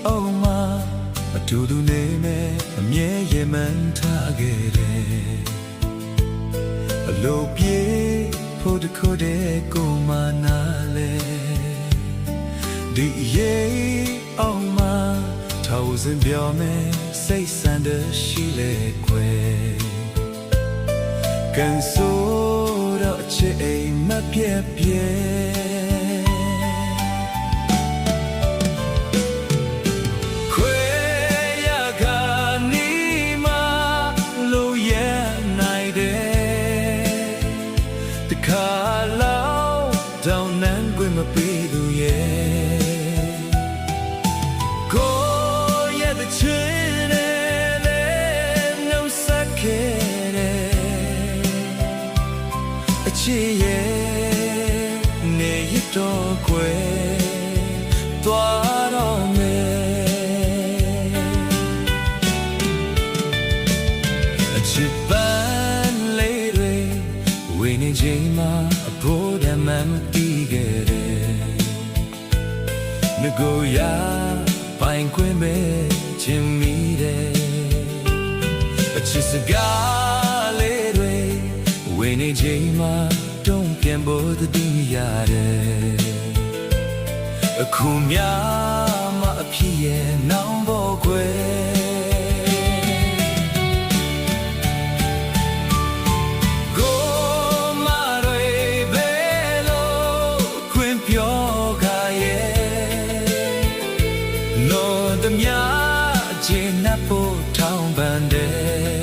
အောင်မမတူတူနေနဲ့အမြဲရမှန်းထားခဲ့တယ်အလိုပြေဖို့တခုတည်းကိုမနာလဲဒီရေအောင်မထောင်စင်ပြောမယ်စိတ်ဆန္ဒရှိလေခွေကန်ဆိုတော့အချစ်အိမ်မပြတ်ပြဲတောင်းနှံခွင့်မပေးသူရဲ့ကိုရဲ့တဲ့ချွေနဲ့လည်းနှုတ်ဆက်ခဲ့တယ်အချစ်ရဲ့နေရတော့ခွေသွားတော့မယ်အချစ်ပန်းလေးတွေဝေနေချိန်မှာအဖို့တည်းမှမသိခဲ့တယ်ငကိုရပိုင်ခွင့်ပဲချင်မိတယ်အချစ်စကားလေးတွေဝေနေချိန်မှာတုံ့ပြန်ဖို့တည်ရတယ်အခုများမှအဖြစ်ရဲ့နောင်ဖို့ခွဲလောတမြအချင်းနတ်ဖို့ထောင်းပန်တယ်